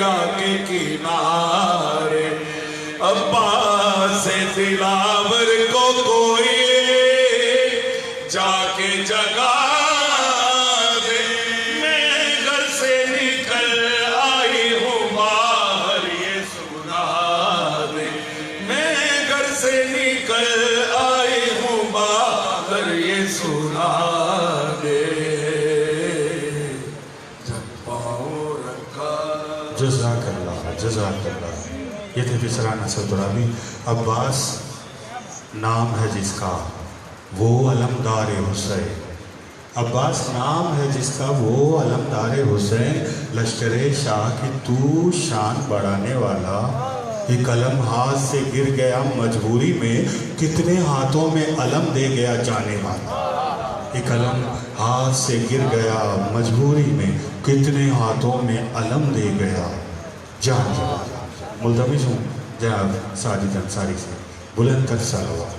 دریا کے کنارے عباس دلاور کو کوئی جا کے جگا دے میں گھر سے نکل آئی ہوں باہر یہ سنا دے میں گھر سے نکل آئی ہوں باہر یہ سنا دے جب پاؤں رکھا جزاک اللہ جزاک اللہ. یہ تھے بسرا نصر درابی. عباس نام ہے جس کا وہ علمدار حسین. عباس نام ہے جس کا وہ علمدار حسین. لشکر شاہ کی تو شان بڑھانے والا. یہ قلم ہاتھ سے گر گیا مجبوری میں کتنے ہاتھوں میں علم دے گیا جانے والا. یہ قلم ہاتھ سے گر گیا مجبوری میں کتنے ہاتھوں میں علم دے گیا جانے والا. ملتمس ہوں جناب ساجد انصاری سے بلند تر صلوات.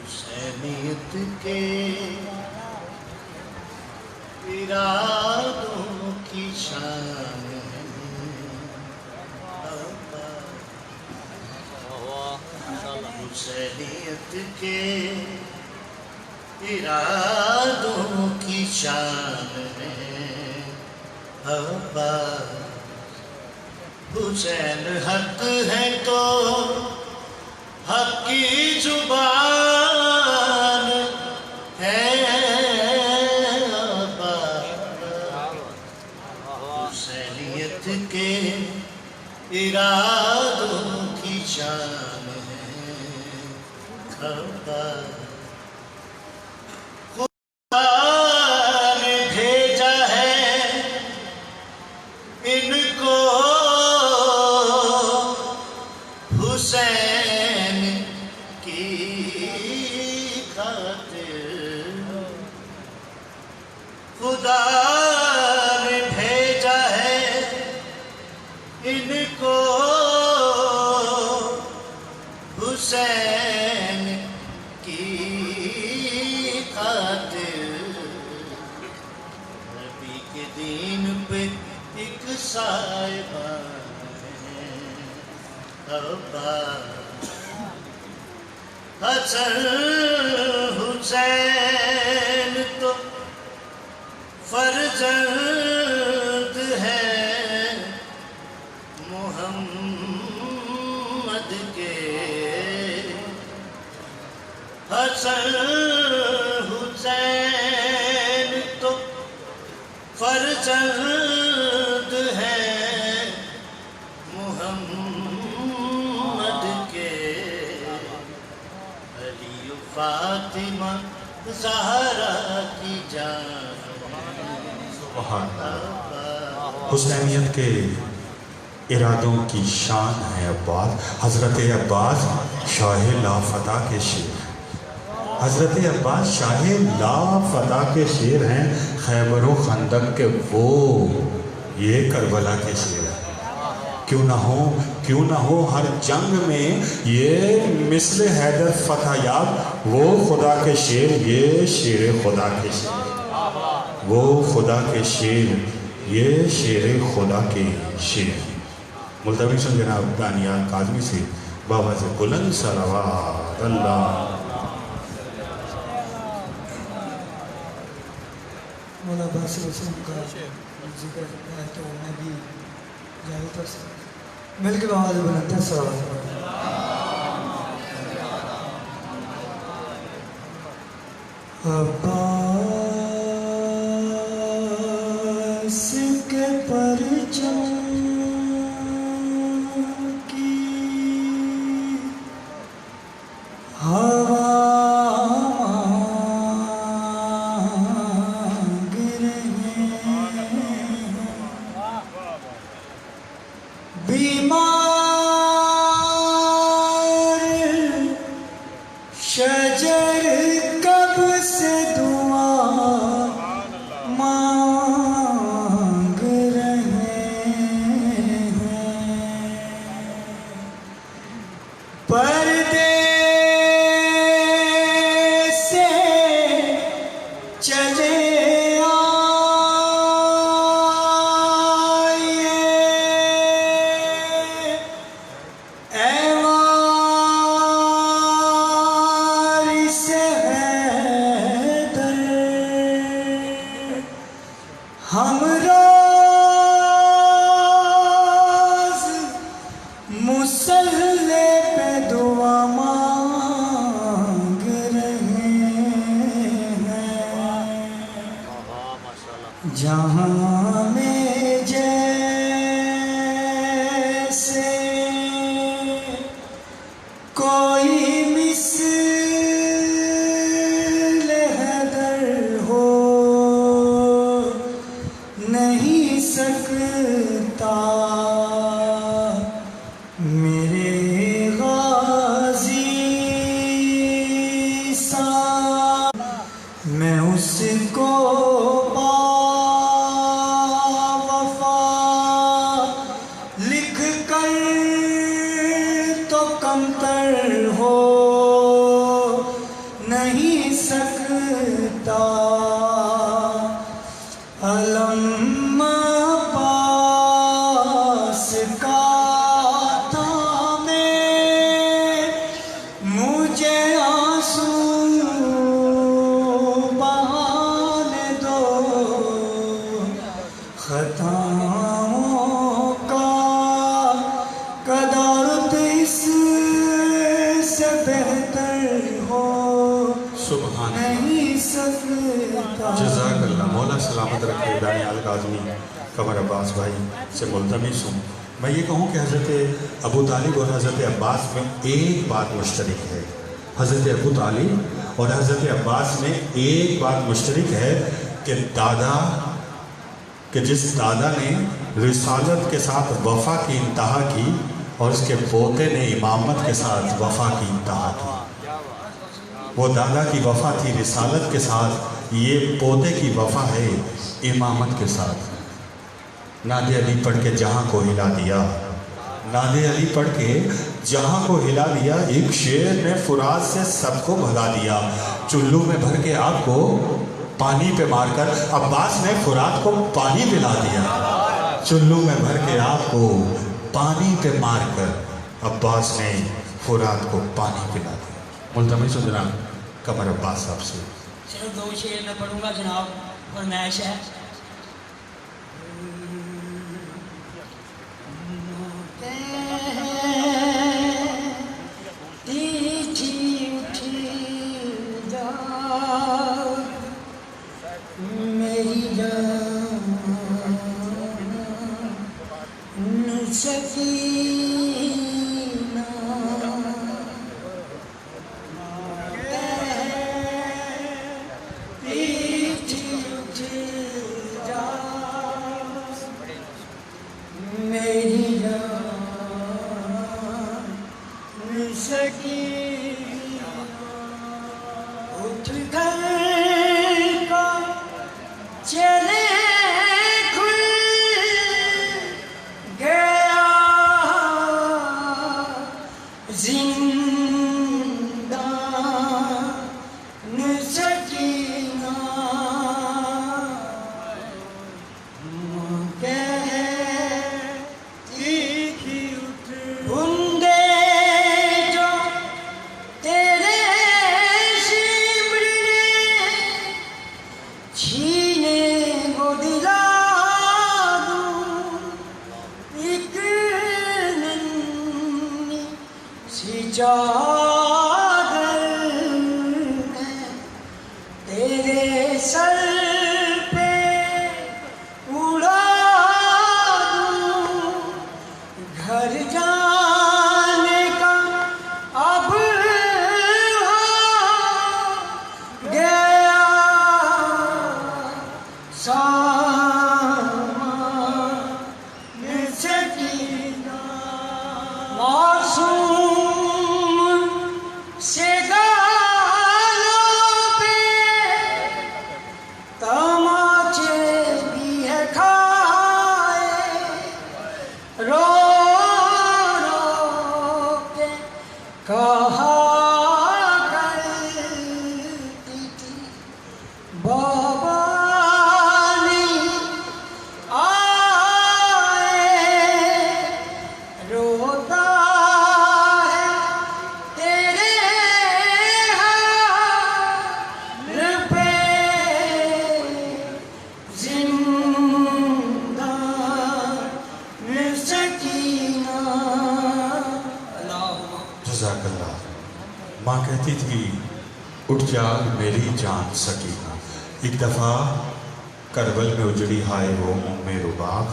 حسینیت کے ارادوں کی شان ہے حسینیت کے ارادوں کی شان ہے عباس. حسین حق ہے تو حق کی زبان ہے حسینیت کے ارادوں کی شان ہے عباس. خدا نے بھیجا ہے ان کو حسین کی خاطر. خدا نے بھیجا ہے ان کو حسین کی خاطر. نبی کے دین پہ ایک سائبان ہے عباس. حسن حسین تو فرزند ہے محمد کے. حسن حسین تو فرزند ہے محمد کے. علی و فاطمہ زہرا کی جان. حسینیت کے ارادوں کی شان ہے عباس. حضرت عباس شاہ لا فتح کے شیر. حضرت عباس شاہ لا فتح کے شیر ہیں. خیبر و خندق کے وہ یہ کربلا کے شیر ہیں. کیوں نہ ہو ہر جنگ میں یہ مثل حیدر فتح یاب. وہ خدا کے شیر یہ شیر خدا کے شیر. وہ خدا کے شیر یہ شیر خدا کے شیر. ملتمس ہوں جناب دانیال کاظمی سے بابا سے بلند صلوات. اللہ مولا باسی وسلم کا ذکر ہے تو میں بھی جائے تر سے مل کے بابا سے بلند تر صلوات. عباس کے پرچم کی ہوا گر بیمار شجر کب سے جہاں میں جیسے کوئی مثل حیدر ہو نہیں سکتا میرے غازی سا میں اس کو وفا لکھ کر تو کمتر ہو نہیں سکتا علم پاس کا تھا میں مجھے آنسو بہانے دو خطاؤں کا قدرت اس سے بہتر ہو سبحان نہیں سکتا. جزاک اللہ. مولا سلامت رکھے دانیال کاظمی قمر عباس بھائی سے ملتمس ہوں. میں یہ کہوں کہ حضرت ابو طالب اور حضرت عباس میں ایک بات مشترک ہے. حضرت ابو طالب اور حضرت عباس میں ایک بات مشترک ہے کہ جس دادا نے رسالت کے ساتھ وفا کی انتہا کی اور اس کے پوتے نے امامت کے ساتھ وفا کی انتہا کی. وہ دادا کی وفا تھی رسالت کے ساتھ، یہ پوتے کی وفا ہے امامت کے ساتھ. ناد علی پڑھ کے جہاں کو ہلا دیا، ناد علی پڑھ کے جہاں کو ہلا دیا. ایک شیر نے فرات سے سب کو بھگا دیا، چلو میں بھر کے آپ کو پانی پہ مار کر عباس نے فرات کو پانی پلا دیا. چلو میں بھر کے آپ کو پانی پہ مار کر عباس نے فرات کو پانی پلا دیا. ملتمس ہوں جناب قمر عباس صاحب سے. صرف 2 شعر میں پڑھوں گا جناب، فرمائش ہے. میری جان سکینہ میری جان سکینہ اٹھ کر کا چلے کھل گیا زندان سکینہ بندے جو تیرے شمر نے چھینے کو دلا دوں ایک ننھی سی چادر میں تیرے سر پہ اڑا دوں گھر جانے کا اب ہو گیا سامان سکینہ. معصوم سے گالوں پہ تماچے بھی ہے کھائے رو رو کے کہا کرتی تھی بابا نہیں آئے روتا ہے تیرے حال پہ زندان سکینہ. جزاک اللہ. ماں کہتی تھی اٹھ جاگ میری جان سکینہ. ایک دفعہ کربل میں اجڑی ہائے وہ ام رباب،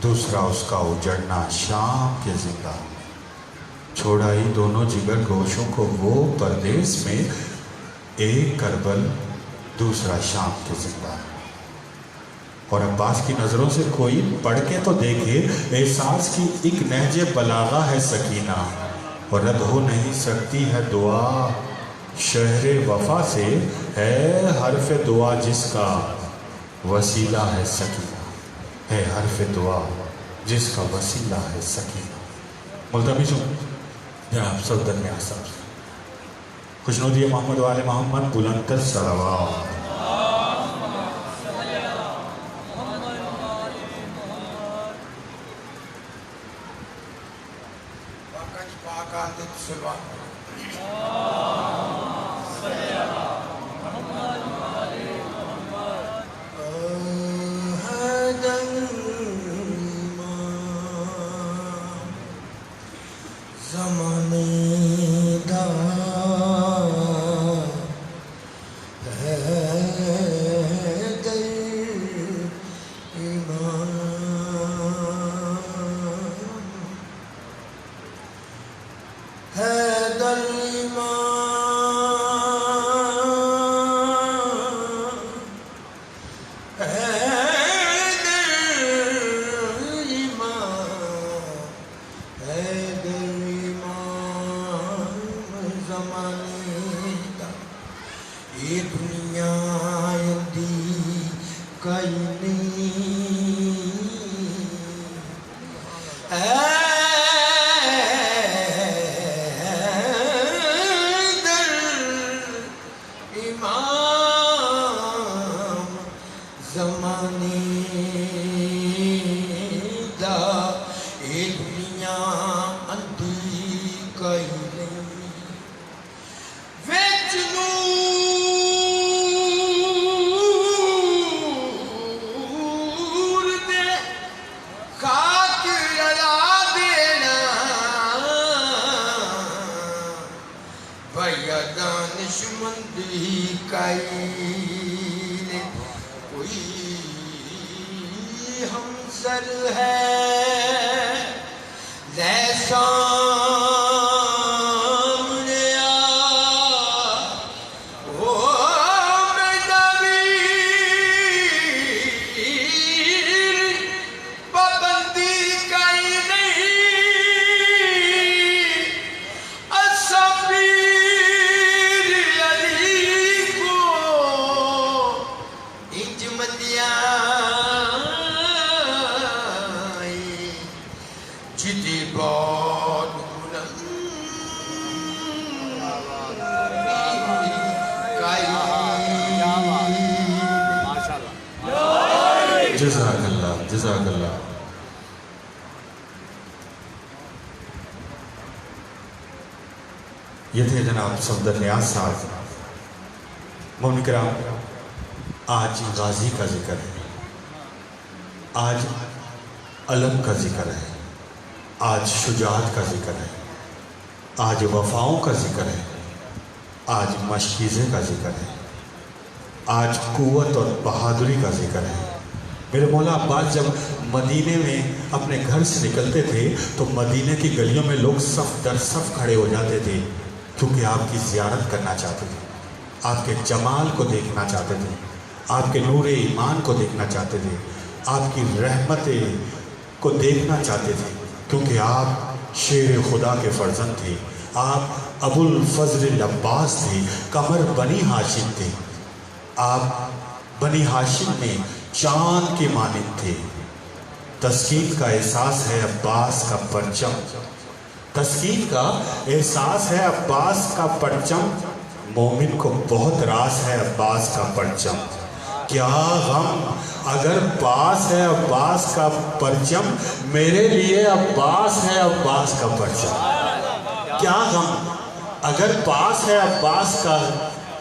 دوسرا اس کا اجڑنا شام کے زندہ میں، چھوڑا ہی دونوں جگر گوشوں کو وہ پردیس میں، ایک کربل دوسرا شام کے زندہ میں۔ اور عباس کی نظروں سے کوئی پڑھ کے تو دیکھے، احساس کی ایک نہج بلاغہ ہے سکینہ، اور رد ہو نہیں سکتی ہے دعا، شہر وفا سے ہے حرف دعا جس کا وسیلہ ہے سکینہ، ہے حرف دعا جس کا وسیلہ ہے سکینہ۔ ملتمس ہوں جناب صدر نیاز صاحب سے خوشنودی محمد وآل محمد بلندتر صلوات۔ یہ دنیا دی کئی نہیں امام زمانے دا، یہ دنیا اندھی کئی نہیں دانشمندی کائن کوئی ہمسر ہے سامنے وہ مدویر پابندی کئی نہیں اصفیر جدی بات جزاک اللہ جزاک اللہ۔ یہ تھے جناب صفدر نیاز صاحب۔ مومن کرام، آج غازی کا ذکر ہے، آج علم کا ذکر ہے، آج شجاعت کا ذکر ہے، آج وفاؤں کا ذکر ہے، آج مشکیزے کا ذکر ہے، آج قوت اور بہادری کا ذکر ہے۔ میرے مولا عباس جب مدینے میں اپنے گھر سے نکلتے تھے تو مدینے کی گلیوں میں لوگ صف در صف کھڑے ہو جاتے تھے، کیونکہ آپ کی زیارت کرنا چاہتے تھے، آپ کے جمال کو دیکھنا چاہتے تھے، آپ کے نور ایمان کو دیکھنا چاہتے تھے، آپ کی رحمتیں کو دیکھنا چاہتے تھے، کیونکہ آپ شیر خدا کے فرزند تھے، آپ ابو الفضل العباس تھے، قمر بنی ہاشم تھے، آپ بنی ہاشم میں چاند کے مانند تھے۔ تسکین کا احساس ہے عباس کا پرچم، تسکین کا احساس ہے عباس کا پرچم، مومن کو بہت راس ہے عباس کا پرچم۔ کیا غم اگر پاس ہے عباس کا پرچم، میرے لیے عباس ہے عباس کا پرچم۔ کیا غم اگر پاس ہے عباس کا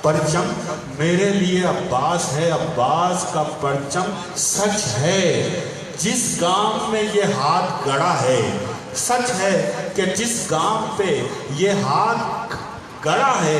پرچم، میرے لیے عباس ہے عباس کا پرچم۔ سچ ہے جس گام میں یہ ہاتھ گڑا ہے، سچ ہے کہ جس گام پہ یہ ہاتھ گڑا ہے،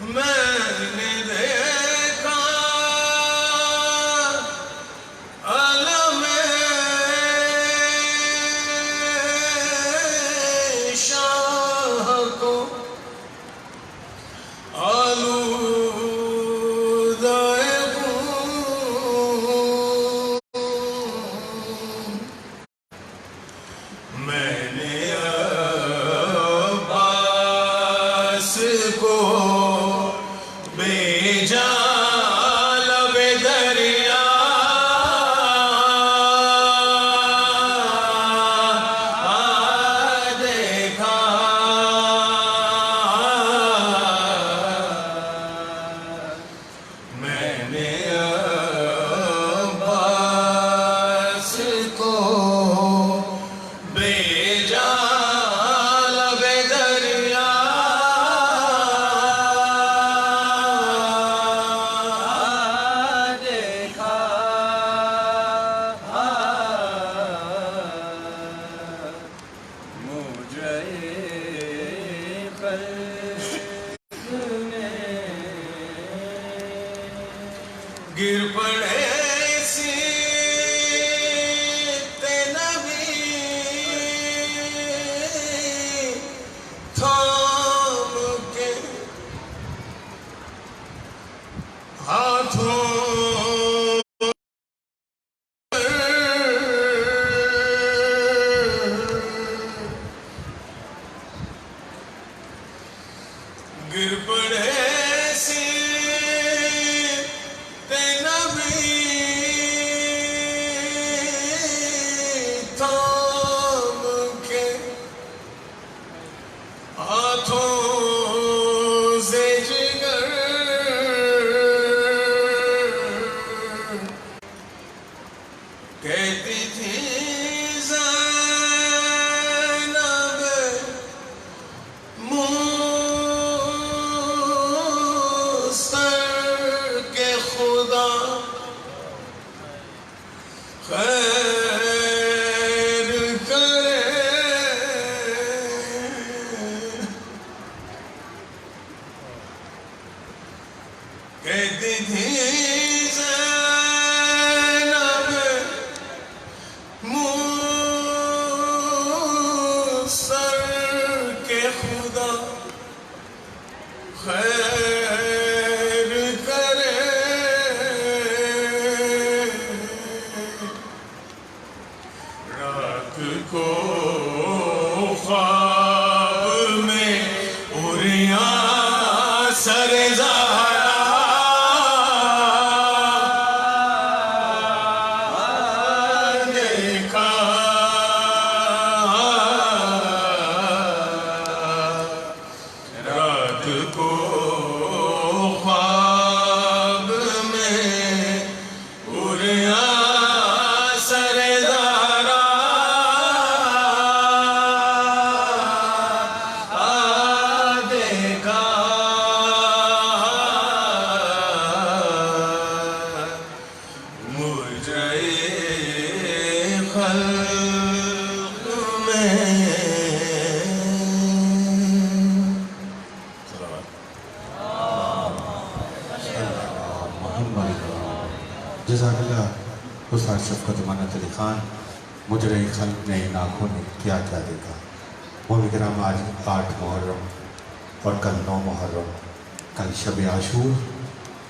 میں نے دیکھا علم شاہ کو آلودہ خون میں نے عباس کو بھیجا لب دریا دیکھا میں نے عباس کو بھیجا لب دریا دیکھا مجھے خلق میں گر پڑے سیت نبی تھام کے ہاتھوں گر پڑے سیت نبی تھام کے ہاتھوں سے جگر کہتی تھی زینب مستر کے خدا خیر کرے کہتی تھی زینب مستر کے خدا خیر کرے رات کو خواب میں اریاں سر زہرا دیکھا رات کو خواب میں اریاں سر زہرا دیکھا مجھے خلق میں جزاک اللہ استاد شفقت امانت علی خان. مجرے خلق نے ان آنکھوں نے کیا کیا دیکھا. مولوی کرام آج 8 محرم اور کل 9 محرم، کل شب عاشور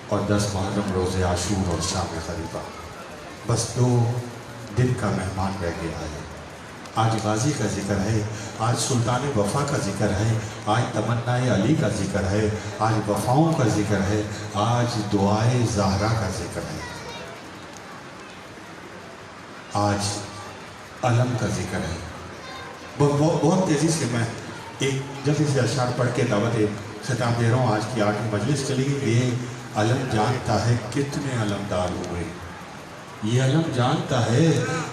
اور 10 محرم روز عاشور اور شام خریفہ. بس 2 دن کا مہمان رہ گیا ہے. آج غازی کا ذکر ہے، آج سلطان وفا کا ذکر ہے، آج تمنا علی کا ذکر ہے، آج وفاؤں کا ذکر ہے، آج دعائے زہرا کا ذکر ہے، آج علم کا ذکر ہے. بہت تیزی سے میں ایک جلدی سے اشعار پڑھ کے دعوت خطاب دے رہا ہوں. آج کی 8ویں مجلس چلی گئی. یہ علم جانتا ہے کتنے علمدار ہوئے، یہ علم جانتا ہے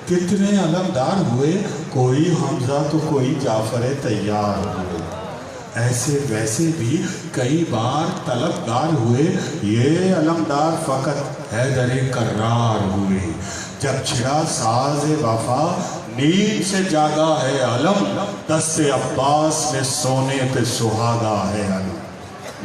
کتنے علمدار ہوئے. کوئی حمزہ تو کوئی جعفر تیار ہوئے، ایسے ویسے بھی کئی بار طلبگار ہوئے. یہ علمدار فقط حیدر کرار ہوئے. جب چھڑا ساز وفا نیند سے جاگا ہے علم، دست عباس میں سونے پہ سہاگا ہے علم.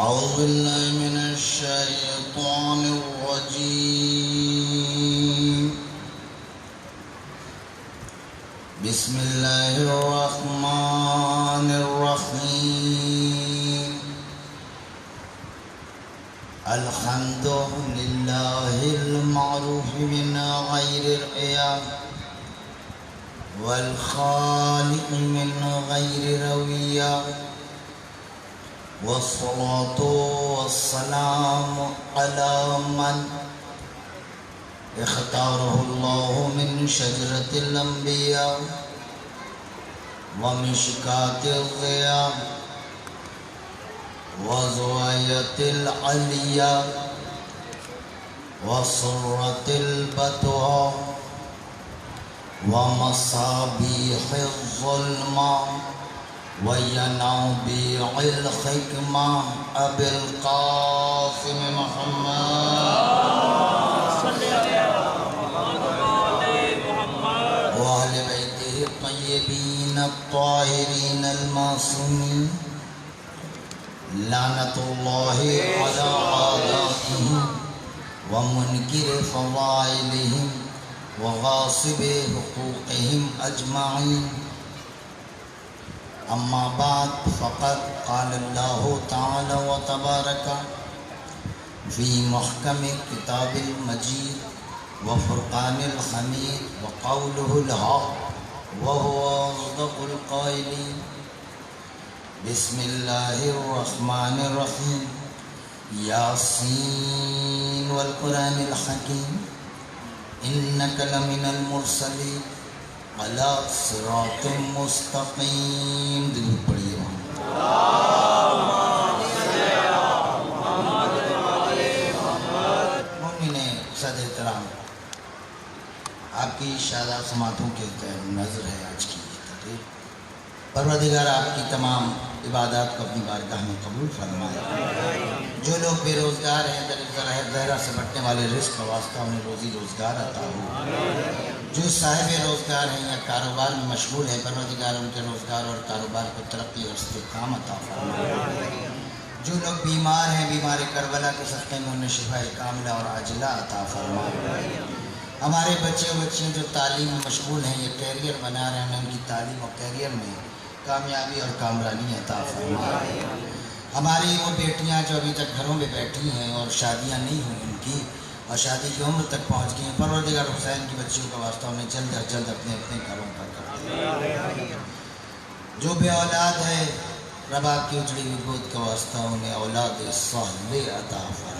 أعوذ بالله من الشيطان الرجيم. بسم الله الرحمن الرحيم. الحمد لله المعروف من غير الرياء والخالق من غير روية، والصلاة والسلام على من اختاره الله من شجرة الأنبياء ومشكاة الضياء وزواية العليا وسرة البتوى ومصابيح الظلمة وينابيع الحكمة أبي القاسم محمد وأهل بيته الطيبين الطاهرين المعصومين، لعنة الله على أعدائهم ومنكر فضائلهم وغاصب حقوقهم أجمعين. أما بعد، فقد قال الله تعالى وتبارك في محكم كتاب المجيد وفرقان الحميد وقوله الحق وهو أصدق القائلين. بسم الله الرحمن الرحيم. ياسين والقرآن الحكيم إنك لمن المرسلين على صراط مستقيم. درود پڑھیے مومن صدر کرام، آپ کی شادہ سماعتوں کے تحت نظر ہے آج کی تقریر. پروردگار آپ کی تمام عبادات کو اپنی بارگاہ میں قبول فرمائے. جو لوگ بے روزگار ہیں، ذرا سے بٹنے والے رزق کا واسطہ انہیں روزی روزگار عطا ہو. جو صاحب روزگار ہیں یا کاروبار میں مشغول ہیں، پروردگار ان کے روزگار اور کاروبار کو ترقی اور استحکام عطا فرمائے. جو لوگ بیمار ہیں، بیمار کربلا کے صدقے میں انہیں شفا کاملہ اور عاجلہ عطا فرمائے. ہمارے بچے و بچیاں جو تعلیم میں مشغول ہیں، یہ کیریئر بنا رہے ہیں، ان کی تعلیم اور کیریئر میں کامیابی اور کامرانی عطا فرمائے. ہماری وہ بیٹیاں جو ابھی تک گھروں میں بیٹھی ہیں اور شادیاں نہیں ہوئی ان کی اور شادی کی عمر تک پہنچ گئی ہیں، پروردگار حسین کی بچیوں کا واسطہ انہیں جلد از جلد اپنے اپنے گھروں پر کر دے. جو بے اولاد ہے، رب آپ کی اجڑی ہوئی گود کا واسطہ انہیں اولاد صالح عطا فرمائے.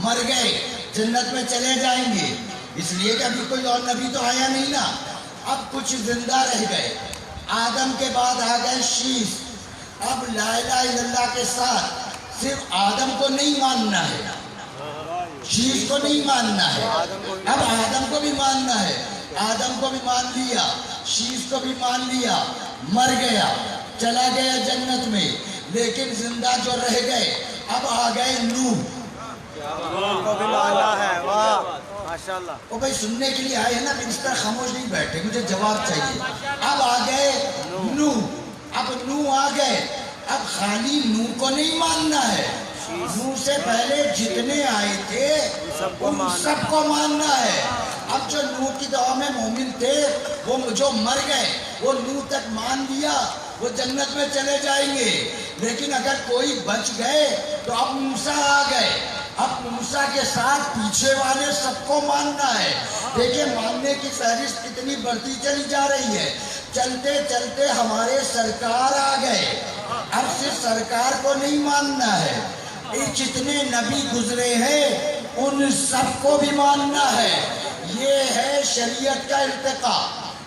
مر گئے جنت میں چلے جائیں گے، اس لیے کہ ابھی کوئی اور نبی تو آیا نہیں نا. اب کچھ زندہ رہ گئے. آدم کے بعد آ گئے شیش. اب لا الہ الا اللہ کے ساتھ صرف آدم کو نہیں ماننا ہے، شیش کو نہیں ماننا ہے. اب آدم کو بھی ماننا ہے. آدم کو بھی مان لیا، شیش کو بھی مان لیا. مر گیا، چلا گیا جنت میں. لیکن زندہ جو رہ گئے اب آ گئے نوح. وہ بھائی سننے کے لیے آئے ہیں نا، پھر اس طرح خاموش نہیں بیٹھے، مجھے جواب چاہیے. اب آ گئے نوح. اب نوح آ گئے. اب خالی نوح کو نہیں ماننا ہے، نوح سے پہلے جتنے آئے تھے ان سب کو ماننا ہے. اب جو نوح کی دعا میں مومن تھے وہ جو مر گئے وہ نوح تک مان لیا، وہ جنت میں چلے جائیں گے. لیکن اگر کوئی بچ گئے تو اب موسیٰ آ گئے. اب موسیٰ کے ساتھ پیچھے والے سب کو ماننا ہے. دیکھیں ماننے کی فہرست کتنی بڑھتی چلی جا رہی ہے. چلتے چلتے ہمارے سرکار آ گئے. اب صرف سرکار کو نہیں ماننا ہے، جتنے نبی گزرے ہیں ان سب کو بھی ماننا ہے. یہ ہے شریعت کا ارتقا.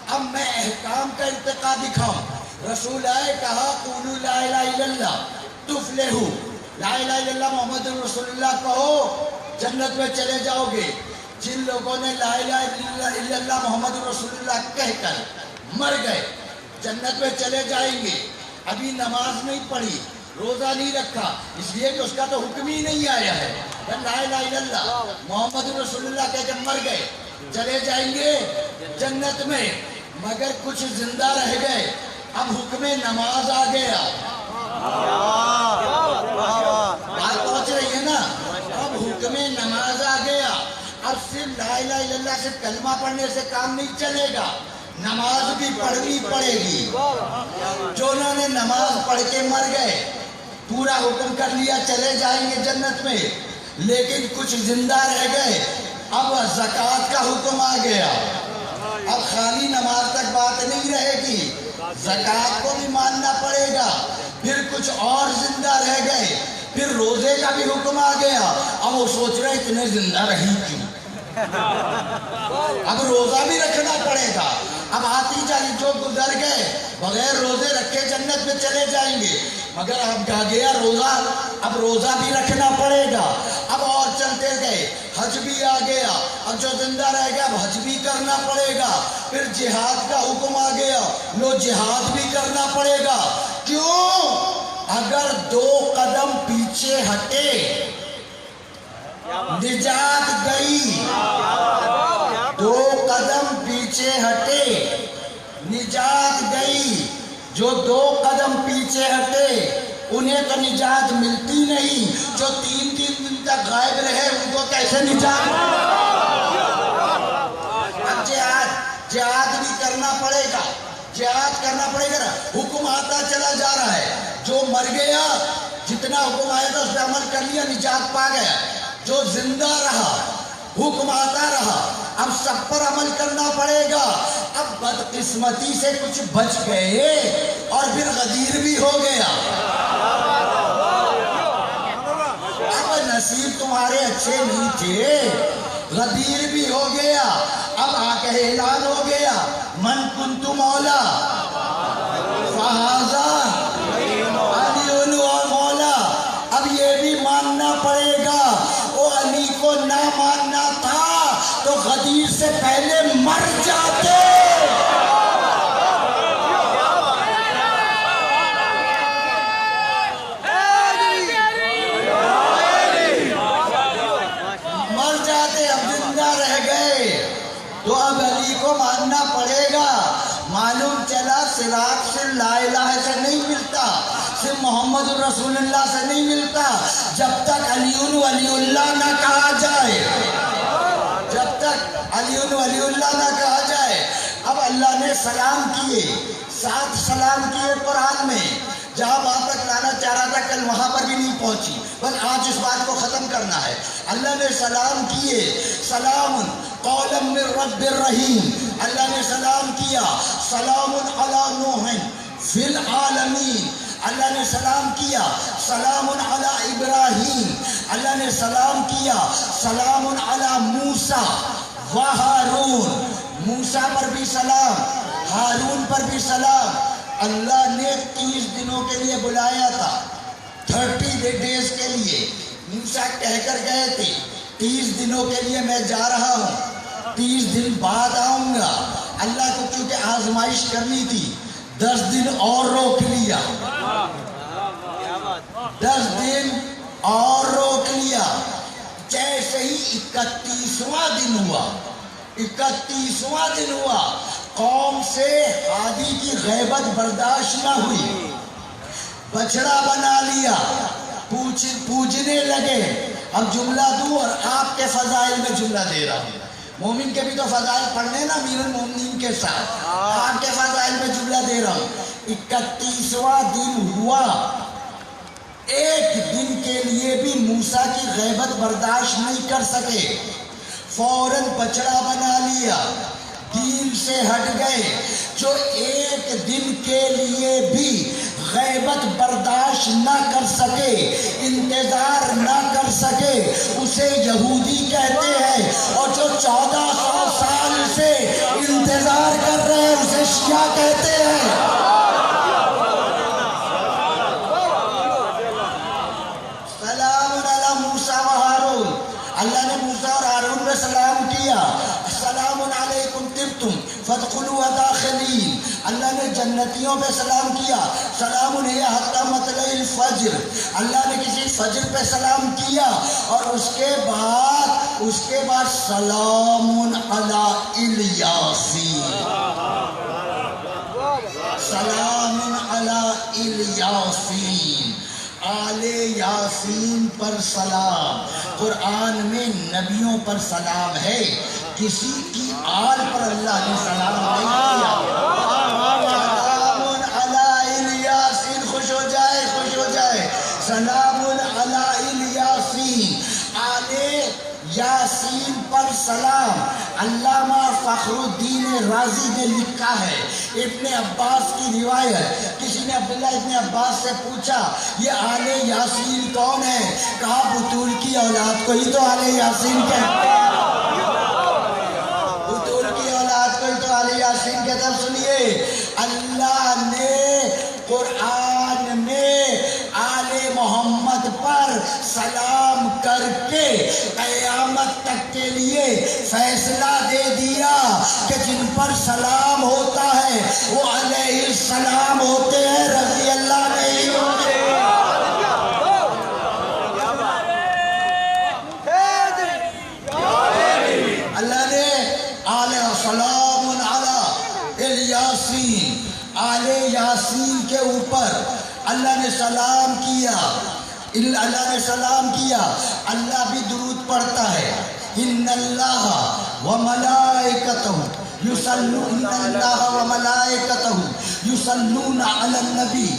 اب میں احکام کا ارتقا دکھاؤں. رسول آئے کہا قولوا لا الہ الا اللہ تفلحوا. لا الہ الا اللہ محمد رسول اللہ کہو جنت میں چلے جاؤ گے. جن لوگوں نے لا الہ الا اللہ محمد رسول اللہ کہہ کر مر گئے جنت میں چلے جائیں گے. ابھی نماز نہیں پڑھی، روزہ نہیں رکھا، اس لیے کہ اس کا تو حکم ہی نہیں آیا ہے. لا الہ الا اللہ محمد رسول اللہ کہہ کر مر گئے چلے جائیں گے جنت میں. مگر کچھ زندہ رہ گئے. اب حکم نماز آ گیا. بات پہنچ رہی ہے نا. اب حکم نماز آ گیا. اب صرف لا الہ الا اللہ سے کلمہ پڑھنے سے کام نہیں چلے گا، نماز بھی پڑھنی پڑے گی. جو انہوں نے نماز پڑھ کے مر گئے پورا حکم کر لیا چلے جائیں گے جنت میں، لیکن کچھ زندہ رہ گئے. اب زکوٰۃ کا حکم آ گیا. اب خالی نماز تک بات نہیں رہے گی، زکوٰۃ کو بھی ماننا پڑے گا. پھر کچھ اور زندہ رہ گئے، پھر روزے کا بھی حکم آ گیا. اب وہ سوچ رہے اتنے زندہ رہی کیوں، اب روزہ بھی رکھنا پڑے گا. اب آتی جاتی جو گزر گئے بغیر روزے رکھے جنت میں چلے جائیں گے، مگر اب کہا گیا روزہ، اب روزہ بھی رکھنا پڑے گا. اب اور چلتے گئے، حج بھی آ گیا. اب جو زندہ رہ گیا اب حج بھی کرنا پڑے گا. پھر جہاد کا حکم آ گیا، لو جہاد بھی کرنا پڑے گا. کیوں؟ اگر 2 قدم پیچھے ہٹے نجات گئی. 2 قدم پیچھے ہٹے نجات گئی. جو 2 قدم پیچھے ہٹے انہیں تو نجات ملتی نہیں. جو 3 دن تک غائب رہے ان کو کیسے نجات؟ اب جہاد بھی کرنا پڑے گا، جہاد کرنا پڑے گا. حکم آتا چلا جا رہا ہے. جو مر گیا جتنا حکم آیا تھا اس پہ عمل کر لیا، نجات پا گیا. جو زندہ رہا حکم آتا رہا، اب سب پر عمل کرنا پڑے گا. اب بدقسمتی سے کچھ بچ گئے اور پھر غدیر بھی ہو گیا. اب نصیب تمہارے اچھے نہیں تھے، غدیر بھی ہو گیا. اب آ کے اعلان ہو گیا من کنت مولا فہذا علی و مولا. اب یہ بھی ماننا پڑے گا وہ علی کو نہ ماننا تھا تو غدیر سے پہلے مر جاتے. مر جاتے، اب زندہ رہ گئے تو اب علی کو ماننا پڑے گا. معلوم چلا صراط صرف لا الہ سے نہیں ملتا، صرف محمد رسول اللہ سے نہیں ملتا. جب تک علی ولی اللہ نہ کہا جائے، جب تک علی ولی اللہ نہ کہا جائے. اب اللہ نے سلام کیے، 7 سلام کیے قرآن میں. جہاں وہاں تک لانا چاہ رہا تھا کل وہاں پر بھی نہیں پہنچی، بس آج اس بات کو ختم کرنا ہے. اللہ نے سلام کیے، سلام قولا من رب الرحیم. اللہ نے سلام کیا، سلام علی نوح فی العالمین. اللہ نے سلام کیا، سلام علی ابراہیم. اللہ نے سلام کیا سلام علی موسیٰ و ہارون، موسیٰ پر بھی سلام، ہارون پر بھی سلام۔ اللہ نے 30 دنوں کے لیے بلایا تھا، 30 days کے لیے۔ موسیٰ کہہ کر گئے تھے 30 دنوں کے لیے میں جا رہا ہوں، 30 دن بعد آؤں گا۔ اللہ کو چونکہ آزمائش کرنی تھی 10 دن اور روک لیا، 10 دن اور روک لیا۔ جیسے ہی 31واں دن ہوا، 31واں دن ہوا، قوم سے ہادی کی غیبت برداشت نہ ہوئی، بچڑا بنا لیا، پوجنے لگے۔ اب جملہ دوں اور آپ کے فضائل میں جملہ دے رہا ہوں، مومن کے بھی تو فضائل پڑھنے نا امیر المومنین کے ساتھ، آپ کے فضائل میں جملہ دے رہا ہوں۔ 31واں دن ہوا، ایک دن کے لیے بھی موسیٰ کی غیبت برداشت نہیں کر سکے، فوراً بچڑا بنا لیا، دین سے ہٹ گئے۔ جو ایک دن کے لیے بھی غیبت برداشت نہ کر سکے، انتظار نہ کر سکے، اسے یہودی کہتے ہیں، اور جو 1400 سال سے انتظار کر رہے ہیں اسے شیعہ کہتے ہیں۔ اللہ نے موسیٰ اور ہارون پہ سلام کیا، السلام علیکم طبتم فادخلوا داخلین۔ اللہ نے جنتیوں پہ سلام کیا، سلام ہی حتی مطلع الفجر۔ اللہ نے کسی فجر پہ سلام کیا، اور اس کے بعد سلام علی الیاسین، سلام علی الیاسین، آل یاسین پر سلام۔ قرآن میں نبیوں پر سلام ہے، کسی کی آل پر اللہ نے سلام نہیں کیا۔ سلام علی الیاسین، خوش ہو جائے، خوش ہو جائے، سلام علی الیاسین، آل یاسین پر سلام۔ علامہ فخر الدین رازی نے لکھا ہے، ابن عباس کی روایت، کسی نے عبداللہ ابن عباس سے پوچھا یہ آل یاسین کون ہے؟ کہا بطول کی اولاد کو ہی تو آل یاسین کہتے ہیں، بطول کی اولاد کو ہی تو آل یاسین کہتے ہیں۔ سنیے، اللہ نے قرآن میں آل محمد پر سلام کر کے قیامت تک کے لیے فیصلہ دے دیا کہ جن پر سلام ہوتا ہے وہ علیہ السلام ہوتے ہیں، رضی اللہ نہیں ہوتے۔ اللہ نے سلام علی الیاسین، آل یاسین کے اوپر اللہ نے سلام کیا، اللہ نے سلام کیا۔ اللہ بھی درود پڑھتا ہے، ان اللہ و ملائکتہ یصلون علی النبی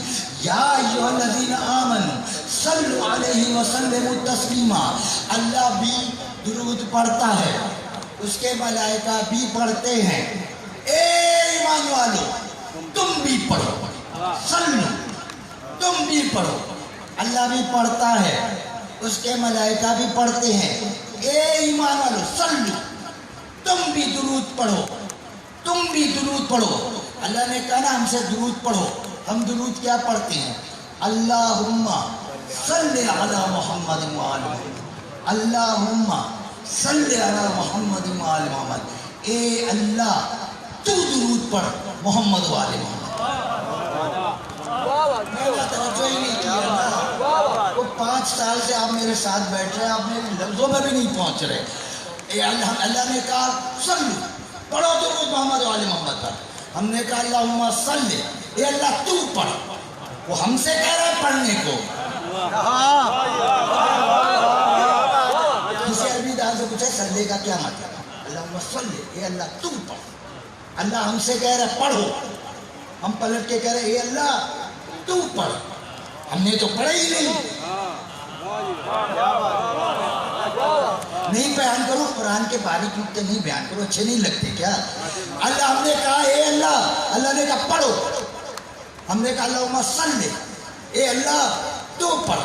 یا ایھا الذین آمنوا صلوا علیہ وسلموا تسلیما۔ اللہ بھی درود پڑھتا ہے، اس کے ملائکہ بھی پڑھتے ہیں۔ اے ایمان والو تم بھی پڑھو، صلو، تم بھی پڑھو۔ اللہ بھی پڑھتا ہے، اس کے ملائکہ بھی پڑھتے ہیں۔ اے ایمان والو صلو، تم بھی درود پڑھو، تم بھی درود پڑھو۔ اللہ نے کہا نا ہم سے درود پڑھو، ہم درود کیا پڑھتے ہیں؟ اللہم صلی علی محمد و آل محمد، اللہم صلی علی محمد و آل محمد۔ اے اللہ تو درود پڑھ محمد و آل محمد۔ میں نے توجہ ہی نہیں کیا نا، وہ 5 سال سے آپ میرے ساتھ بیٹھ رہے ہیں، آپ میرے لفظوں میں بھی نہیں پہنچ رہے۔ اللہ نے کہا صلو، پڑھو درود محمد و آل محمد پر۔ ہم نے کہا اللہم صلی، اے اللہ تو پڑھ، وہ ہم سے کہہ رہا ہے پڑھنے کو۔ کسی عربی دان سے پوچھے صلی کا کیا مطلب؟ اللہم صلی، اے اللہ تو پڑھ۔ اللہ ہم سے کہہ رہا ہے پڑھو، ہم پلٹ کے کہہ رہے ہیں اے اللہ تو پڑھ، ہم نے تو پڑھا ہی نہیں۔ نہیں بیان کرو قرآن کے باریک نکتے نہیں بیان کرو، اچھے نہیں لگتے کیا؟ اللہ ہم نے کہا اے اللہ، اللہ نے کہا پڑھو، ہم نے کہا اللہم صلی، اے اللہ تو پڑھ۔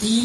3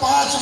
5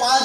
5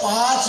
5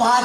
5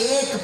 1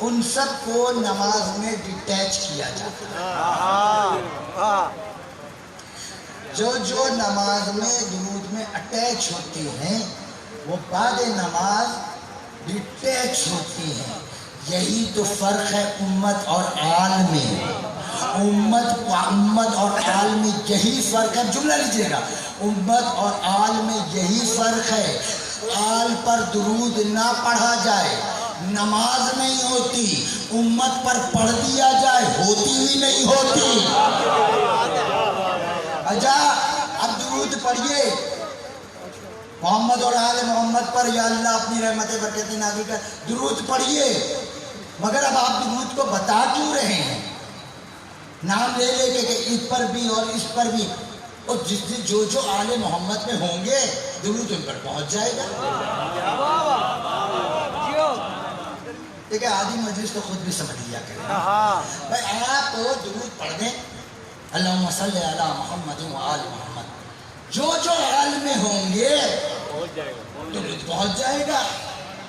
ان سب کو نماز میں ڈیٹیچ کیا جاتا ہے. جو نماز میں درود میں اٹیچ ہوتے ہیں وہ بعد نماز ڈیٹیچ ہوتی ہیں. یہی تو فرق ہے امت اور آل میں. امت اور آل میں یہی فرق ہے. جملہ لیجیے گا, امت اور آل میں یہی فرق ہے. آل پر درود نہ پڑھا جائے نماز نہیں ہوتی, امت پر پڑھ دیا جائے ہوتی ہی نہیں ہوتی. اجا اب درود پڑھیے محمد اور آل محمد پر, یا اللہ اپنی رحمت برکت نازل کر. درود پڑھیے, مگر اب آپ درود کو بتا کیوں رہے ہیں؟ نام لے لے کے کہ اس پر بھی اور اس پر بھی. اور جس دن جو آل محمد میں ہوں گے درود ان پر پہنچ جائے گا. دیکھیں آدھی مجلس تو خود بھی سمجھ لیا کریں بھائی. آپ درود پڑھ دیں اللہم صلی علی محمد و آل محمد, جو حال میں ہوں گے درود پہنچ جائے گا.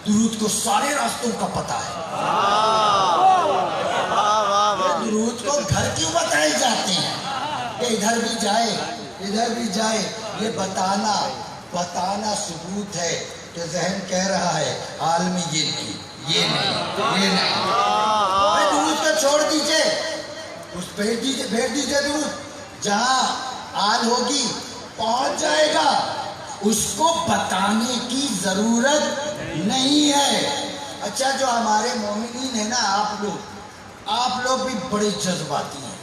درود کو سارے راستوں کا پتہ ہے. درود کو گھر کیوں بتائے جاتے ہیں کہ ادھر بھی جائے ادھر بھی جائے؟ یہ بتانا ثبوت ہے کہ ذہن کہہ رہا ہے حال میں یہ نہیں. درود کو چھوڑ دیجئے, اس بھیج دیجئے درود جہاں آل ہوگی پہنچ جائے گا. اس کو بتانے کی ضرورت نہیں ہے. اچھا جو ہمارے مومنین ہیں نا, آپ لوگ بھی بڑے جذباتی ہیں.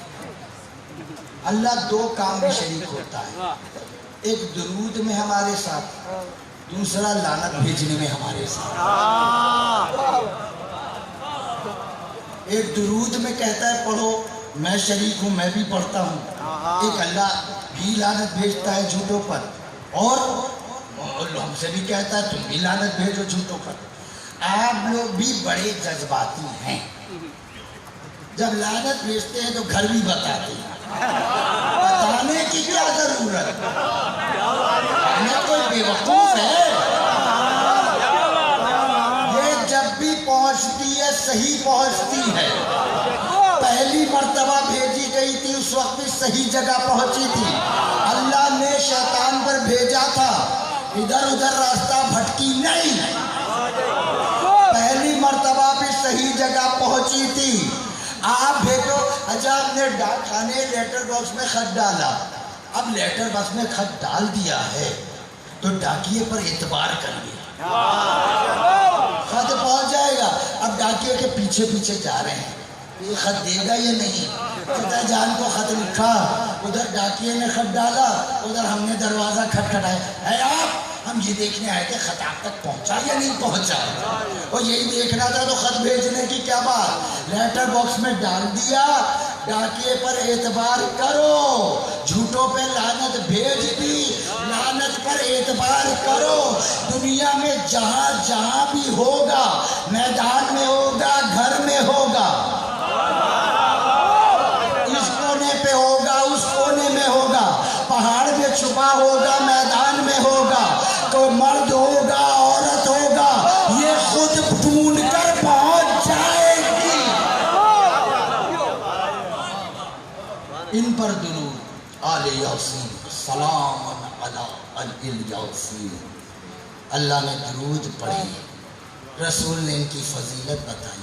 اللہ دو کام میں شریک ہوتا ہے, ایک درود میں ہمارے ساتھ, دوسرا لعنت بھیجنے میں ہمارے ساتھ. ایک درود میں کہتا ہے پڑھو, میں شریک ہوں, میں بھی پڑھتا ہوں. ایک اللہ بھی لعنت بھیجتا ہے جھوٹوں پر, اور ہم سے بھی کہتا ہے تم بھی لعنت بھیجو جھوٹوں پر. آپ لوگ بھی بڑے جذباتی ہیں. جب لعنت بھیجتے ہیں تو گھر بھی بتاتے ہیں. بتانے کی کیا ضرورت؟ لعنت کوئی بیوقوف ہے؟ یہ جب بھی پہنچتی ہے صحیح پہنچتی ہے. پہلی مرتبہ بھیجی گئی تھی اس وقت بھی صحیح جگہ پہنچی تھی. اللہ نے شیطان پر بھیجا تھا, ادھر ادھر راستہ بھٹکی نہیں. پہلی مرتبہ بھی صحیح جگہ پہنچی تھی. آپ بھیجو. اچھا آپ نے ڈاک خانے لیٹر باکس میں خط ڈالا, اب لیٹر باکس میں خط ڈال دیا ہے تو ڈاکیے پر اعتبار کریے, خط پہنچ جائے گا. اب ڈاکیے کے پیچھے جا رہے ہیں, یہ خط دے گا یا نہیں؟ خدا جان کو خط لکھا, ادھر ڈاکیے نے خط ڈالا, ادھر ہم نے دروازہ کھٹکھٹایا. اے آپ, ہم یہ دیکھنے آئے کہ خط آپ تک پہنچا یا نہیں پہنچا, اور یہی دیکھنا تھا تو خط بھیجنے کی کیا بات؟ لیٹر باکس میں ڈال دیا. ڈاکیے پر اعتبار کرو, جھوٹوں پہ لعنت بھیج دی, لعنت پر اعتبار کرو. دنیا میں جہاں بھی ہوگا, میدان میں ہوگا, گھر میں ہوگا, اس کونے پہ ہوگا, اس کونے میں ہوگا, پہاڑ میں چھپا ہوگا, میدان میں ہوگا, کوئی مرد ہوگا, عورت ہوگا, یہ خود ڈھونڈ کر پہنچ جائے گی. ان پر درود, آل یاسین سلام علی الیاسین. اللہ نے درود پڑھی, رسول نے ان کی فضیلت بتائی,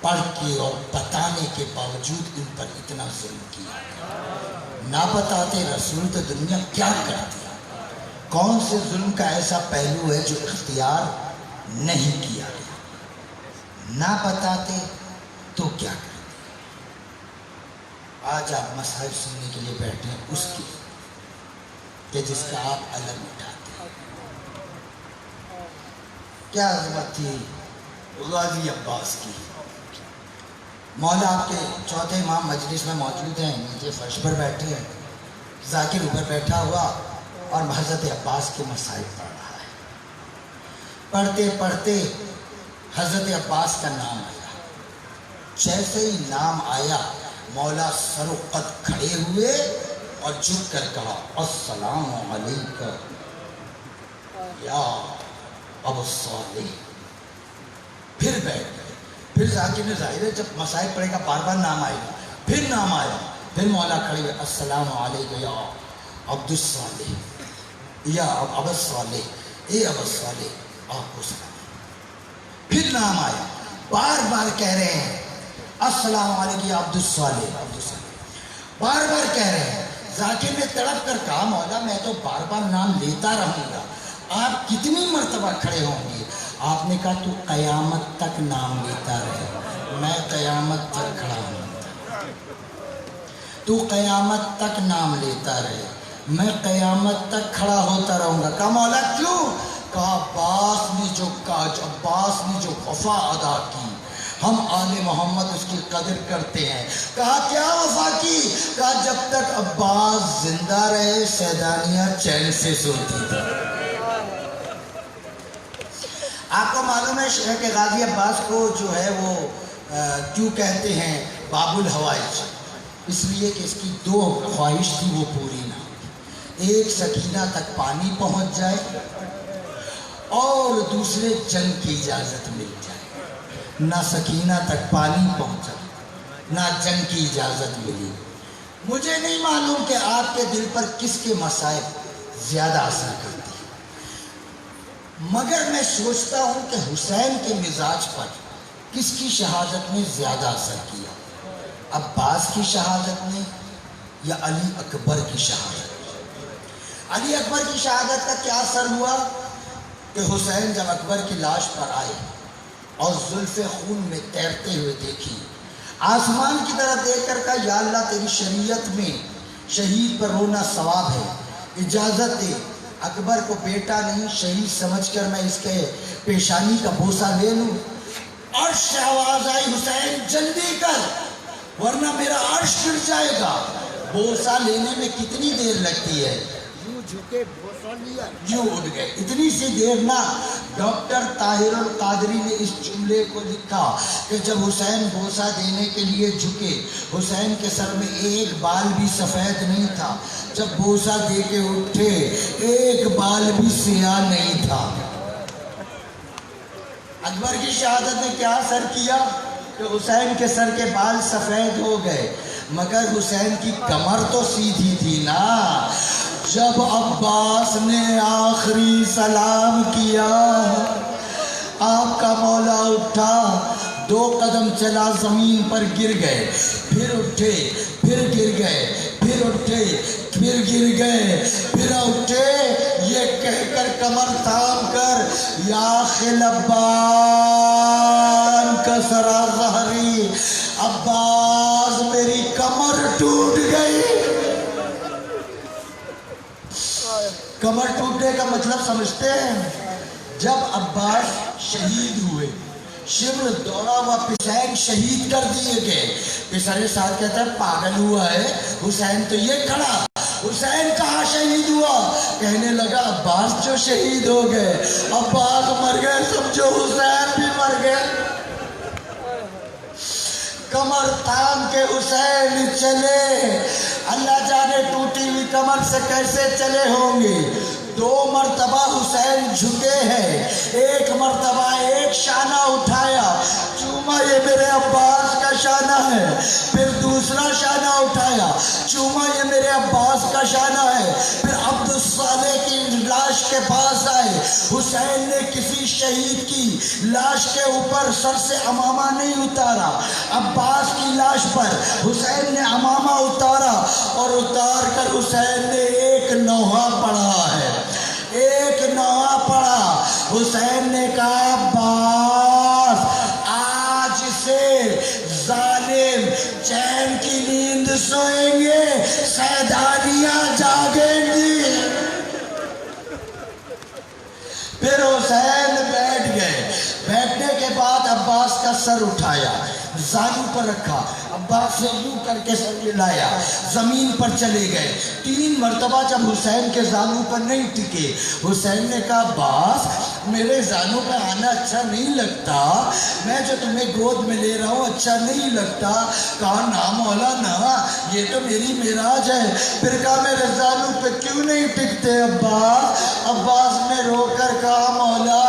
پڑھ کے اور بتانے کے باوجود ان پر اتنا ظلم کیا. نہ بتاتے رسول تو دنیا کیا کرتی؟ کون سے ظلم کا ایسا پہلو ہے جو اختیار نہیں کیا گیا؟ نہ بتاتے تو کیا کرتے؟ آج آپ مسائل سننے کے لیے بیٹھے ہیں اس کی کہ جس کا آپ الگ اٹھاتے ہیں. کیا عظمت تھی غازی عباس کی. مولا آپ کے چوتھے امام مجلس میں موجود ہیں, نیچے فرش پر بیٹھے ہیں, ذاکر اوپر بیٹھا ہوا اور حضرت عباس کے مسائل پڑھ رہا ہے. پڑھتے پڑھتے حضرت عباس کا نام آیا. جیسے ہی نام آیا مولا سر و قد کھڑے ہوئے اور جھک کر کہا السلام علیکم یا ابو صالح. پھر بیٹھ گئے. پھر ذاکر نے ظاہر ہے جب مصائب پڑے گا بار بار نام آئے گا، پھر نام آیا، پھر مولا کھڑے ہوئے السلام علیکم یا عبد الصالح، یا ابا صالح، اے ابا صالح آپ کو سلام۔ پھر نام آیا، بار بار کہہ رہے ہیں السلام علیکم یا عبد الصالح، عبد الصالح بار بار کہہ رہے ہیں۔ ذاکر نے تڑپ کر کہا مولا میں تو بار بار نام لیتا رہوں گا، آپ کتنی مرتبہ کھڑے ہوں گے؟ آپ نے کہا تو قیامت تک نام لیتا رہے، میں قیامت تک کھڑا ہوں، تو قیامت تک نام لیتا رہے، میں قیامت تک کھڑا ہوتا رہوں گا۔ کہا مولا کیوں؟ کہا عباس نے جو وفا ادا کی، ہم آل محمد اس کی قدر کرتے ہیں۔ کہا کیا وفا کی؟ کہا جب تک عباس زندہ رہے سیدانیہ چین سے سنتی تھی۔ آپ کو معلوم ہے کہ غازی عباس کو جو ہے وہ کیوں کہتے ہیں باب الحوائج؟ اس لیے کہ اس کی دو خواہش تھی وہ پوری نہ ہوئی، ایک سکینہ تک پانی پہنچ جائے اور دوسرے جنگ کی اجازت مل جائے۔ نہ سکینہ تک پانی پہنچا نہ جنگ کی اجازت ملی۔ مجھے نہیں معلوم کہ آپ کے دل پر کس کے مصائب زیادہ اثر کرتی، مگر میں سوچتا ہوں کہ حسین کے مزاج پر کس کی شہادت نے زیادہ اثر کیا، عباس کی شہادت نے یا علی اکبر کی شہادت؟ علی اکبر کی شہادت کا کیا اثر ہوا کہ حسین جب اکبر کی لاش پر آئے اور زلف خون میں تیرتے ہوئے دیکھی، آسمان کی طرف دیکھ کر کہا یا اللہ تیری شریعت میں شہید پر رونا ثواب ہے، اجازت دے اکبر کو بیٹا نہیں شہید سمجھ کر میں اس کے پیشانی کا بوسہ لے لوں۔ عرش سے آواز آئی حسین جلدی کر ورنہ میرا عرش گر جائے گا۔ بوسہ لینے میں کتنی دیر لگتی ہے؟ یوں جھکے بوسہ لیا یوں اٹھ گئے، اتنی سی دیر نہ۔ ڈاکٹر طاہر القادری نے اس جملے کو لکھا کہ جب حسین بوسہ دینے کے لیے جھکے، حسین کے سر میں ایک بال بھی سفید نہیں تھا، جب بوسہ دے کے اٹھے ایک بال بھی سیاہ نہیں تھا۔ اکبر کی شہادت نے کیا اثر کیا کہ حسین کے سر کے بال سفید ہو گئے، مگر حسین کی کمر تو سیدھی تھی نا۔ جب عباس نے آخری سلام کیا آپ کا مولا اٹھا، 2 قدم چلا زمین پر گر گئے، پھر اٹھے، پھر گر گئے، پھر اٹھے، پھر گر گئے، پھر اٹھے، یہ کہہ کر کمر تھام کر یا خلبان کسرا ظہری، عباس میری کمر ٹوٹ گئی۔ کمر ٹوٹنے کا مطلب سمجھتے ہیں؟ جب عباس شہید ہوئے، شمر دوڑا ہوا حسین شہید کر دیے گئے، پسر ساتھ کہتا ہے پاگل ہوا ہے حسین تو یہ کھڑا، حسین کہاں شہید ہوا؟ کہنے لگا عباس جو شہید ہو گئے، عباس مر گئے سمجھو حسین بھی مر گئے۔ کمر تھام کے حسین چلے، اللہ جانے ٹوٹی ہوئی کمر سے کیسے چلے ہوں گے۔ 2 مرتبہ حسین جھکے ہیں، ایک مرتبہ ایک شانہ اٹھایا، چوما یہ میرے عباس کا شانہ ہے، پھر دوسرا شانہ اٹھایا، چوما یہ میرے عباس کا شانہ ہے، پھر عبد الصالح کی لاش کے پاس آئے، حسین نے کسی شہید کی لاش کے اوپر سر سے امامہ نہیں اتارا، عباس کی لاش پر حسین نے امامہ اتارا اور اتار کر حسین نے ایک نوحہ پڑھا ہے، ایک نوحہ پڑھا۔ حسین نے کہا عباس آج سے ظالم چین کی نیند سوئیں گے، سیدانیاں جاگیں گی۔ پھر حسین بیٹھ گئے، بیٹھنے کے بعد عباس کا سر اٹھایا، زانو پر رکھا، عباس سے یوں کر کے سر لایا، زمین پر چلے گئے۔ 3 مرتبہ جب حسین کے زانو پر نہیں ٹکے، حسین نے کہا عباس میرے زانو پہ آنا اچھا نہیں لگتا، میں جو تمہیں گود میں لے رہا ہوں اچھا نہیں لگتا۔ کہا نا مولا نا، یہ تو میری معراج ہے۔ پھر کہا میرے زانو پہ کیوں نہیں ٹکتے عباس؟ عباس نے رو کر کہا مولا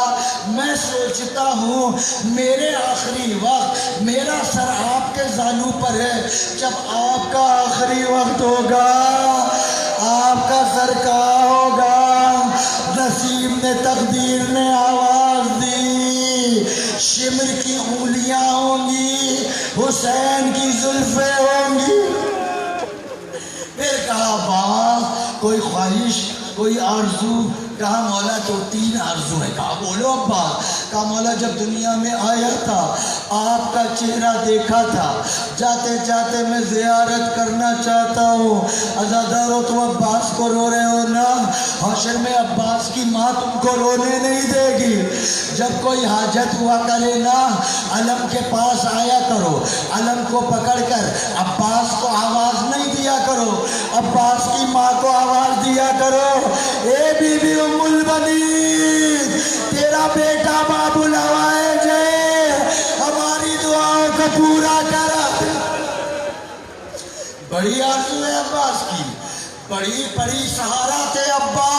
میں سوچتا سوچتا ہوں میرے آخری وقت میرا سر آپ کے زانو پر ہے، جب آپ کا آخری وقت ہوگا آپ کا سر کہاں ہوگا؟ نصیب نے تقدیر نے آواز دی، شمر کی انگلیاں ہوں گی، حسین کی زلفیں ہوں گی۔ پھر کہا عباس کوئی خواہش کوئی آرزو؟ کہا مولا تو 3 آرزو ہے۔ کہا بولو ابا۔ کہا مولا جب دنیا میں آیا تھا آپ کا چہرہ دیکھا تھا، جاتے جاتے میں زیارت کرنا چاہتا ہوں۔ عزادارو تم عباس کو رو رہے ہو نا، حشر میں عباس کی ماں تم کو رونے نہیں دے گی۔ جب کوئی حاجت ہوا کرے نا علم کے پاس آیا کرو، علم کو پکڑ کر عباس کو آواز نہیں دیا کرو، عباس کی ماں کو آواز دیا کرو، اے بی بی ام البنین تیرا بیٹا باب الحوائج ہے، ہماری دعاؤں کو پورا کرا۔ بڑی آرزو ہے عباس کی، بڑی سہارا تھے ابا۔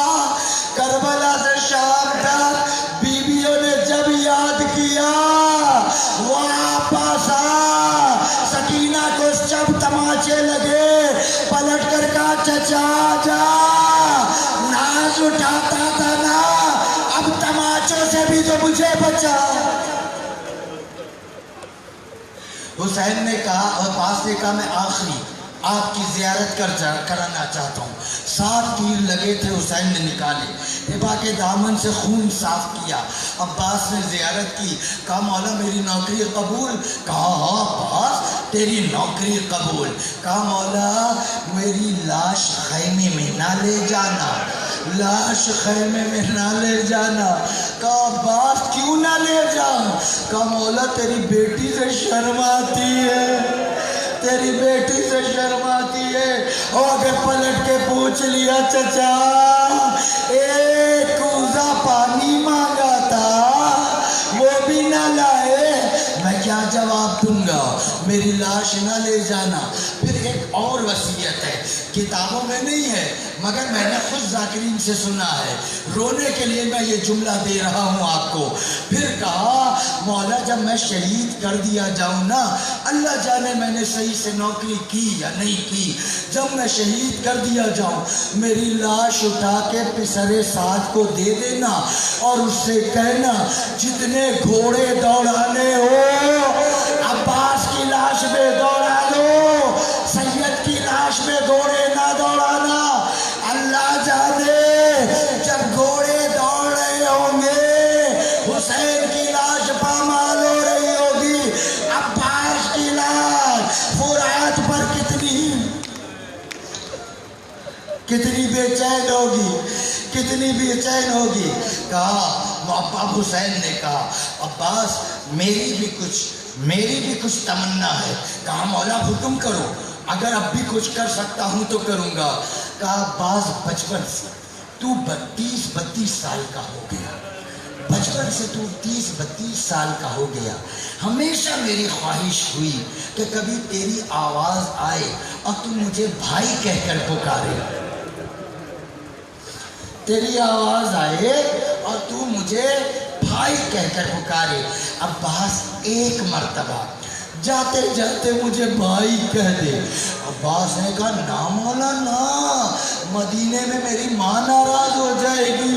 کربلا سے شام تک بیویوں نے جب یاد کیا وہ عباس سکینہ کو جب تماچے لگے پلٹ کر کہا چچا جا، ناز اٹھاتا تھا نا اب تماچوں سے بھی تو مجھے بچا۔ حسین نے کہا عباس نے کہا میں آخری آپ کی زیارت کرانا چاہتا ہوں۔ 7 تیر لگے تھے، حسین نے نکالے، ہبا کے دامن سے خون صاف کیا۔ عباس نے زیارت کی، کہا مولا میری نوکری قبول؟ کہا ہاں عباس تیری نوکری قبول۔ کہا مولا میری لاش خیمے میں نہ لے جانا، لاش خیمے میں نہ لے جانا۔ کہا عباس کیوں نہ لے جاؤں؟ کہا مولا تیری بیٹی سے شرم آتی ہے، تیری بیٹی سے شرم آتی ہے۔ اور اگر پلٹ کے پوچھ لیا چچا ایک کوزہ پانی مانگا تھا وہ بھی نہ لائے، میں کیا جواب دوں گا؟ میری لاش نہ لے جانا۔ پھر ایک اور وصیت ہے، کتابوں میں نہیں ہے مگر میں نے خود ذاکرین سے سنا ہے، رونے کے لیے میں یہ جملہ دے رہا ہوں آپ کو۔ پھر کہا مولا جب میں شہید کر دیا جاؤں نا، اللہ جانے میں نے صحیح سے نوکری کی یا نہیں کی، جب میں شہید کر دیا جاؤں میری لاش اٹھا کے پسرے سعد کو دے دینا اور اس سے کہنا جتنے گھوڑے دوڑانے ہو عباس کی لاش میں دوڑا لو، سید کی لاش میں گھوڑے نہ دوڑانا۔ اللہ جانے جب گھوڑے دوڑ رہے ہوں گے حسین کی لاش پامال ہو رہی ہوگی، عباس کی لاش فرات پر کتنی بے چین ہوگی، کتنی بے چین ہوگی۔ کہا اب حسین نے کہا عباس میری بھی کچھ تمنا ہے۔ کہا مولا حکم کرو، اگر اب بھی کچھ کر سکتا ہوں تو کروں گا۔ کہا عباس بچپن سے تو 32 سال کا ہو گیا، بچپن سے تو 30-32 سال کا ہو گیا، ہمیشہ میری خواہش ہوئی کہ کبھی تیری آواز آئے اور تو مجھے بھائی کہہ کر پکارے، تیری آواز آئے اور تو مجھے بھائی کہہ کر پکارے۔ عباس ایک مرتبہ جاتے جاتے مجھے بھائی کہہ دے۔ عباس نے کہا نا مولا نا، مدینے میں میری ماں ناراض ہو جائے گی،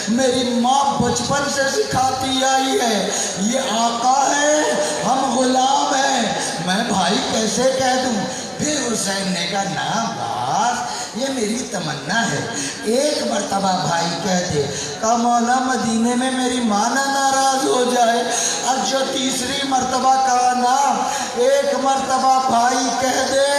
میری ماں بچپن سے سکھاتی آئی ہے یہ آقا ہے ہم غلام ہیں، میں بھائی کیسے کہہ دوں؟ پھر حسین نے کہا نا عباس یہ میری تمنا ہے، ایک مرتبہ بھائی کہہ دے۔ کہا مولا مدینے میں میری ماں نہ ناراض ہو جائے، اور جو تیسری مرتبہ کہا نا ایک مرتبہ بھائی کہہ دے۔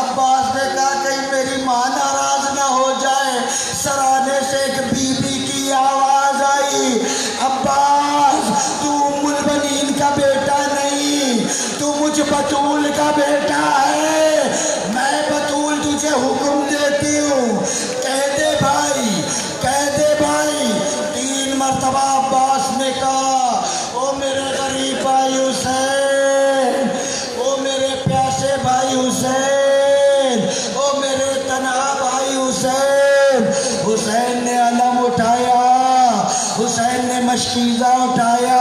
عباس نے کہا کہیں میری ماں ناراض نہ ہو جائے۔ سرانے سے ایک بی بی کی آواز آئی، عباس تو ام البنین کا بیٹا نہیں، تو مجھ بطول کا بیٹا ہے، میں بطول تجھے حکم دیتی ہوں، کہہ دے بھائی، کہہ دے بھائی۔ 3 مرتبہ عباس نے کہا او میرے غریب بھائی حسین، او میرے پیاسے بھائی حسین، او میرے تنہا بھائی حسین۔ حسین نے علم اٹھایا، حسین نے مشکیزہ اٹھایا،